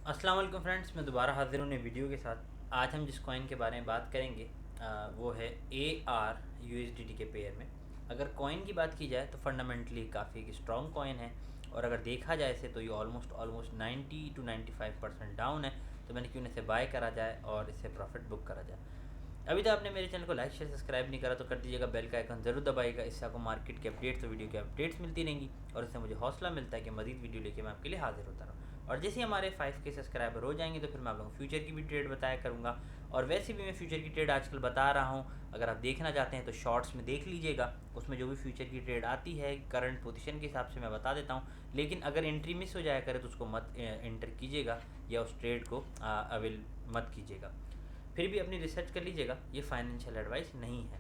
अस्सलाम वालेकुम फ्रेंड्स, मैं दोबारा हाजिर हूँ नई वीडियो के साथ। आज हम जिस कॉइन के बारे में बात करेंगे वो है AR/USDT के पेयर में। अगर कॉइन की बात की जाए तो फंडामेंटली काफ़ी स्ट्रॉन्ग कॉइन है, और अगर देखा जाए इसे तो ये ऑलमोस्ट 90 to 95% डाउन है। तो मैंने क्यों ना इसे बाय करा जाए और इससे प्रॉफिट बुक करा जाए। अभी तो आपने मेरे चैनल को लाइक शेयर सब्सक्राइब नहीं करा तो कर दीजिएगा, बेल का आइकन ज़रूर दबाइएगा। इससे आपको मार्केट के अपडेट्स और वीडियो के अपडेट्स मिलती रहेंगी, और इससे मुझे हौसला मिलता है कि मज़ीद वीडियो लेके मैं आपके लिए हाजिर होता रहूँ। और जैसे ही हमारे 5K सब्सक्राइबर हो जाएंगे तो फिर मैं आप लोगों को फ्यूचर की भी ट्रेड बताया करूँगा। और वैसे भी मैं फ्यूचर की ट्रेड आजकल बता रहा हूँ, अगर आप देखना चाहते हैं तो शॉर्ट्स में देख लीजिएगा। उसमें जो भी फ्यूचर की ट्रेड आती है करंट पोजीशन के हिसाब से मैं बता देता हूँ। लेकिन अगर एंट्री मिस हो जाया करे तो उसको मत एंटर कीजिएगा, या उस ट्रेड को अवेल मत कीजिएगा। फिर भी अपनी रिसर्च कर लीजिएगा, ये फाइनेंशियल एडवाइस नहीं है।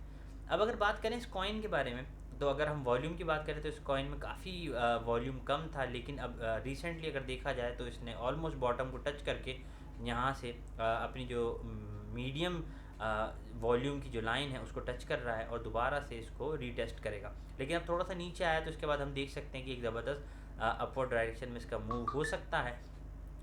अब अगर बात करें इस कॉइन के बारे में, तो अगर हम वॉल्यूम की बात करें तो इस कॉइन में काफ़ी वॉल्यूम कम था, लेकिन अब रिसेंटली अगर देखा जाए तो इसने ऑलमोस्ट बॉटम को टच करके यहाँ से अपनी जो मीडियम वॉल्यूम की जो लाइन है उसको टच कर रहा है, और दोबारा से इसको रीटेस्ट करेगा। लेकिन अब थोड़ा सा नीचे आया तो इसके बाद हम देख सकते हैं कि एक ज़बरदस्त अपवर्ड डायरेक्शन में इसका मूव हो सकता है।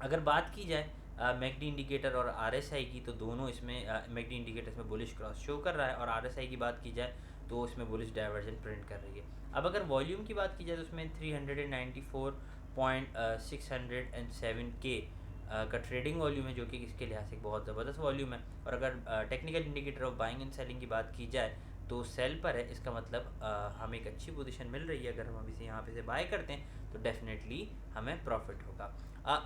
अगर बात की जाए मैकडी इंडिकेटर और आरएसआई की, तो दोनों इसमें मैकडी इंडिकेटर इसमें बुलिश क्रॉस शो कर रहा है, और आरएसआई की बात की जाए तो इसमें बुलिश डाइवर्जन प्रिंट कर रही है। अब अगर वॉल्यूम की बात की जाए तो उसमें 394.607 के का ट्रेडिंग वॉल्यूम है, जो कि इसके लिहाज से बहुत ज़बरदस्त वॉल्यूम है। और अगर technical indicator of buying and selling की बात की जाए तो सेल पर है। इसका मतलब हमें एक अच्छी पोजीशन मिल रही है। अगर हम अभी से यहाँ पे से बाय करते हैं तो डेफिनेटली हमें प्रॉफिट होगा।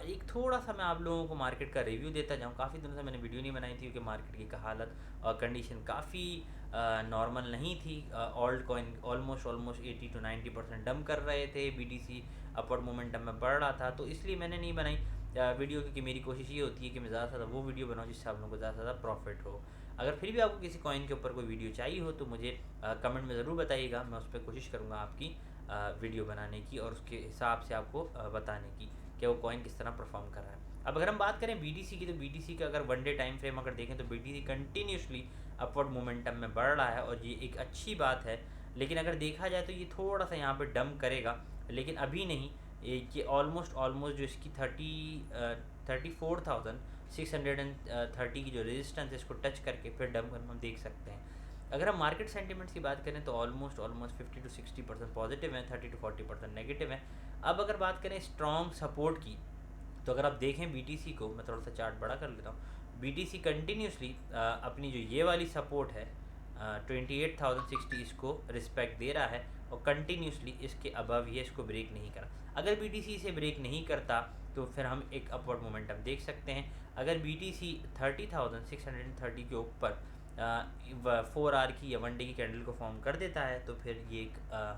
एक थोड़ा सा मैं आप लोगों को मार्केट का रिव्यू देता जाऊँ। काफ़ी दिनों से मैंने वीडियो नहीं बनाई थी क्योंकि मार्केट की हालत और कंडीशन काफ़ी नॉर्मल नहीं थी। ऑल्ट कॉइन ऑलमोस्ट 80 to 90% डम कर रहे थे। BTC अपवर्ड मोमेंटम में बढ़ रहा था, तो इसलिए मैंने नहीं बनाई वीडियो, क्योंकि मेरी कोशिश ये होती है कि मैं ज़्यादा से ज़्यादा वो वीडियो बनाऊँ जिससे आप लोगों को ज़्यादा से ज़्यादा प्रॉफिट हो। अगर फिर भी आपको किसी कॉइन के ऊपर कोई वीडियो चाहिए हो तो मुझे कमेंट में ज़रूर बताइएगा। मैं उस पर कोशिश करूँगा आपकी वीडियो बनाने की, और उसके हिसाब से आपको बताने की कि वो कॉइन किस तरह परफॉर्म कर रहा है। अब अगर हम बात करें BTC की, तो BTC का अगर वन डे टाइम फ्रेम अगर देखें तो BTC कंटिन्यूसली अपवर्ड मोमेंटम में बढ़ रहा है, और ये एक अच्छी बात है। लेकिन अगर देखा जाए तो ये थोड़ा सा यहाँ पे डम करेगा, लेकिन अभी नहीं। ये ऑलमोस्ट जो इसकी 34,630 की जो रेजिस्टेंस है इसको टच करके फिर डम करना हम देख सकते हैं। अगर हम मार्केट सेंटिमेंट्स की बात करें तो ऑलमोस्ट 50 to 60% पॉजिटिव है, 30 to 40% नेगेटिव है। अब अगर बात करें स्ट्रॉन्ग सपोर्ट की, तो अगर आप देखें BTC को, मैं थोड़ा सा चार्ट बड़ा कर लेता हूँ। BTC कंटिन्यूसली अपनी जो ये वाली सपोर्ट है 28,060 इसको रिस्पेक्ट दे रहा है, और कंटिन्यूसली इसके अबव ये इसको ब्रेक नहीं करा। अगर BTC इसे ब्रेक नहीं करता तो फिर हम एक अपवर्ड मोमेंटम देख सकते हैं। अगर BTC 30,630 के ऊपर 4 आवर की या वन डे की कैंडल को फॉर्म कर देता है तो फिर ये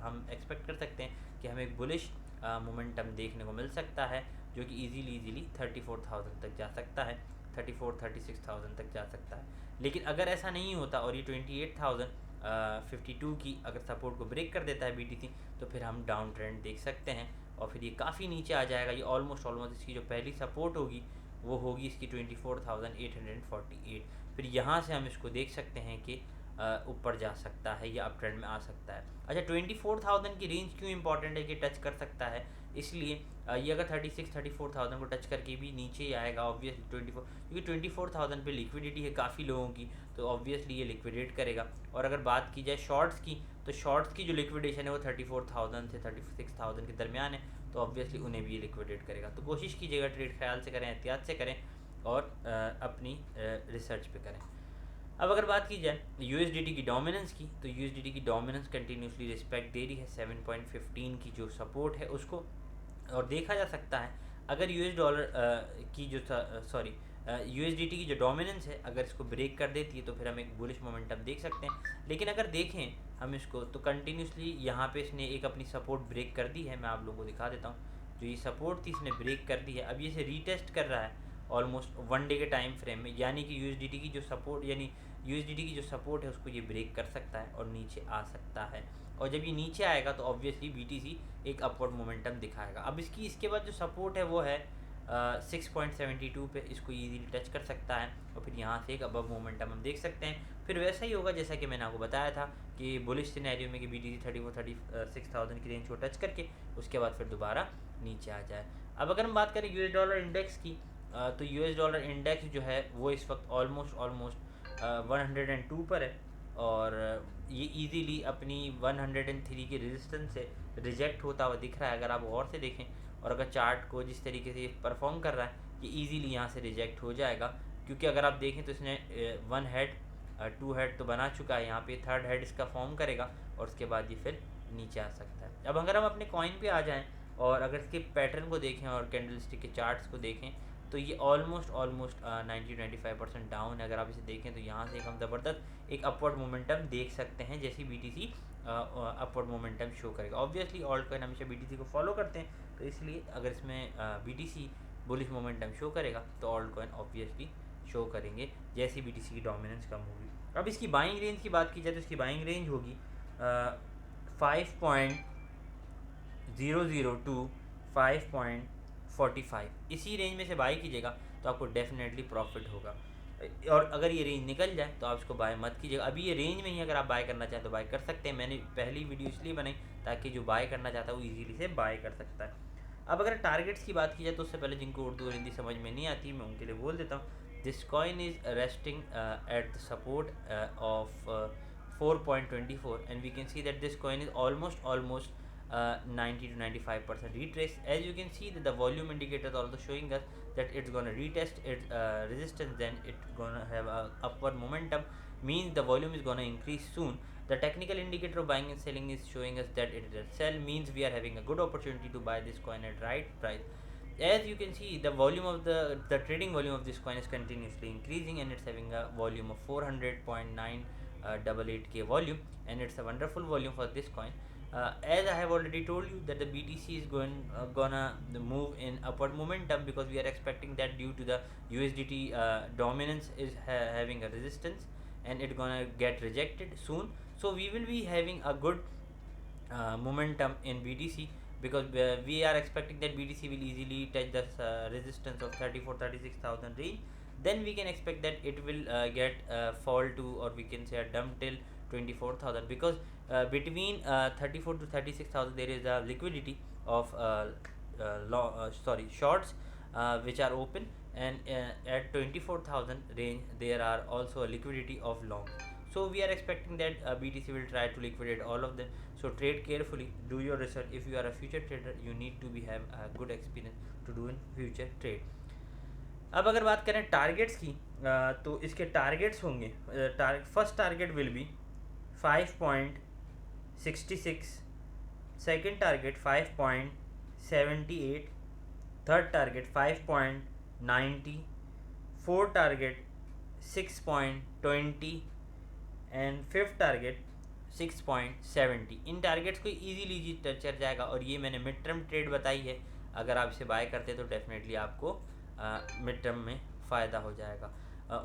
हम एक्सपेक्ट कर सकते हैं कि हमें एक बुलिश मोमेंटम देखने को मिल सकता है, जो कि इजीली 34,000 तक जा सकता है, 36,000 तक जा सकता है। लेकिन अगर ऐसा नहीं होता और ये 28,052 की अगर सपोर्ट को ब्रेक कर देता है BTC, तो फिर हम डाउन ट्रेंड देख सकते हैं, और फिर ये काफ़ी नीचे आ जाएगा। ये ऑलमोस्ट इसकी जो पहली सपोर्ट होगी वो होगी इसकी 24,848। फिर यहाँ से हम इसको देख सकते हैं कि ऊपर जा सकता है या अप ट्रेंड में आ सकता है। अच्छा, 24,000 की रेंज क्यों इंपॉर्टेंट है कि टच कर सकता है? इसलिए ये अगर 34,000 को टच करके भी नीचे ही आएगा ऑब्वियसली 24, क्योंकि 24,000 पे लिक्विडिटी है काफ़ी लोगों की, तो ऑब्वियसली ये लिक्विडेट करेगा। और अगर बात की जाए शॉर्ट्स की, तो शॉर्ट्स की जो लिक्विडेशन है वो 34,000 से 36,000 के दरमियान है, तो ऑब्वियसली उन्हें भी ये लिक्विडेट करेगा। तो कोशिश कीजिएगा ट्रेड ख्याल से करें, एहतियात से करें, और अपनी रिसर्च पे करें। अब अगर बात की जाए USDT की डोमिनेंस की, तो USDT की डोमिनेंस कंटिन्यूसली रिस्पेक्ट दे रही है 7.15 की जो सपोर्ट है उसको। और देखा जा सकता है अगर $US की जो सॉरी USDT की जो डोमिनेंस है अगर इसको ब्रेक कर देती है तो फिर हम एक बुलिश मोमेंटम देख सकते हैं। लेकिन अगर देखें हम इसको तो कंटिन्यूसली यहाँ पे इसने एक अपनी सपोर्ट ब्रेक कर दी है। मैं आप लोगों को दिखा देता हूँ, जो ये सपोर्ट थी इसने ब्रेक कर दी है। अब ये इसे रीटेस्ट कर रहा है ऑलमोस्ट वन डे के टाइम फ्रेम में, यानी कि USDT की जो सपोर्ट है उसको ये ब्रेक कर सकता है और नीचे आ सकता है। और जब ये नीचे आएगा तो ऑब्वियसली BTC एक अपवर्ड मोमेंटम दिखाएगा। अब इसके बाद जो सपोर्ट है वो है 6.72 पे, इसको ईजीली टच कर सकता है, और फिर यहाँ से एक अबव मोमेंटम हम देख सकते हैं। फिर वैसा ही होगा जैसा कि मैंने आपको बताया था कि बुलिश सिनेरियो में कि BTC 36,000 की रेंज को टच करके उसके बाद फिर दोबारा नीचे आ जाए। अब अगर हम बात करें US डॉलर इंडेक्स की, तो यूएस डॉलर इंडेक्स जो है वो इस वक्त ऑलमोस्ट 102 पर है, और ये इजीली अपनी 103 की रेजिस्टेंस से रिजेक्ट होता हुआ दिख रहा है। अगर आप और से देखें और अगर चार्ट को जिस तरीके से परफॉर्म कर रहा है, ये इजीली यहाँ से रिजेक्ट हो जाएगा, क्योंकि अगर आप देखें तो इसने 1 हेड 2 हेड तो बना चुका है, यहाँ पे 3rd हेड इसका फॉर्म करेगा और उसके बाद ये फिर नीचे आ सकता है। अब अगर हम अपने कॉइन पे आ जाएं और अगर इसके पैटर्न को देखें और कैंडलस्टिक के चार्ट्स को देखें, तो ये ऑलमोस्ट 90-95% डाउन है। अगर आप इसे देखें तो यहाँ से हम ज़बरदस्त एक अपवर्ड मोमेंटम देख सकते हैं, जैसी BTC अपवर्ड मोमेंटम शो करेगा। ऑब्वियसली ऑल्ट कॉइन हमेशा BTC को फॉलो करते हैं, तो इसलिए अगर इसमें BTC बुलिश मोमेंटम शो करेगा तो ऑल्ट कॉइन ऑब्वियसली शो करेंगे जैसी BTC की डोमिनेंस कम होगी। अब इसकी बाइंग रेंज की बात की जाए तो इसकी बाइंग रेंज होगी 5.00 टू 5.45, इसी रेंज में से बाई कीजिएगा तो आपको डेफिनेटली प्रॉफिट होगा। और अगर ये रेंज निकल जाए तो आप इसको बाय मत कीजिएगा। अभी ये रेंज में ही अगर आप बाय करना चाहें तो बाय कर सकते हैं। मैंने पहली वीडियो इसलिए बनाई ताकि जो बाय करना चाहता है वो इजीली से बाय कर सकता है। अब अगर टारगेट्स की बात की जाए तो उससे पहले जिनको उर्दू और हिंदी समझ में नहीं आती मैं उनके लिए बोल देता हूँ। This coin is resting at the support of 4.24 and we can see that this coin is almost 90-95% retrace. As you can see that the volume indicator is also showing us that it's gonna retest its resistance, then it's gonna have a upward momentum, means the volume is gonna increase soon. The technical indicator of buying and selling is showing us that it is a sell, means we are having a good opportunity to buy this coin at right price. As you can see, the volume of the trading volume of this coin is continuously increasing, and it's having a volume of 400.988k volume, and it's a wonderful volume for this coin. As I have already told you that the BTC is gonna move in upward momentum, because we are expecting that due to the USDT dominance is having a resistance and it's gonna get rejected soon. So we will be having a good momentum in BTC, because we are expecting that BTC will easily touch the resistance of 34,000-36,000 range. Then we can expect that it will get fall to, or we can say a dump till 24,000, because between 34 to 36,000 there is a liquidity of shorts which are open, and at 24,000 range there are also a liquidity of longs. So we are expecting that BTC will try to liquidate all of them. So trade carefully, do your research. If you are a future trader, you need to be have a good experience to do in future trade. अब अगर बात करें targets की, तो इसके targets होंगे, first target will be 5.66, second target 5.78, third target 5.90, fourth target 6.20 and fifth target 6.70। In targets को easily चल जाएगा, और ये मैंने मिड टर्म ट्रेड बताई है। अगर आप इसे बाय करते हैं तो डेफिनेटली आपको मिड टर्म में फ़ायदा हो जाएगा।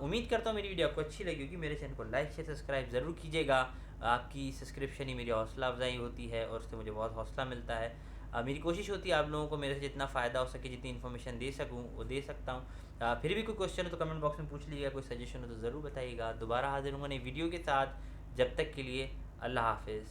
उम्मीद करता हूँ मेरी वीडियो आपको अच्छी लगी होगी। मेरे चैनल को लाइक शेयर सब्सक्राइब ज़रूर कीजिएगा। आपकी सब्सक्रिप्शन ही मेरी हौसला अफजाई होती है और उससे मुझे बहुत हौसला मिलता है। मेरी कोशिश होती है आप लोगों को मेरे से जितना फ़ायदा हो सके, जितनी इन्फॉर्मेशन दे सकूँ वो दे सकता हूँ। फिर भी कोई क्वेश्चन हो तो कमेंट बॉक्स में पूछ लीजिएगा, कोई सजेशन हो तो ज़रूर बताइएगा। दोबारा हाजिर होंगे नई वीडियो के साथ, जब तक के लिए अल्लाह हाफिज़।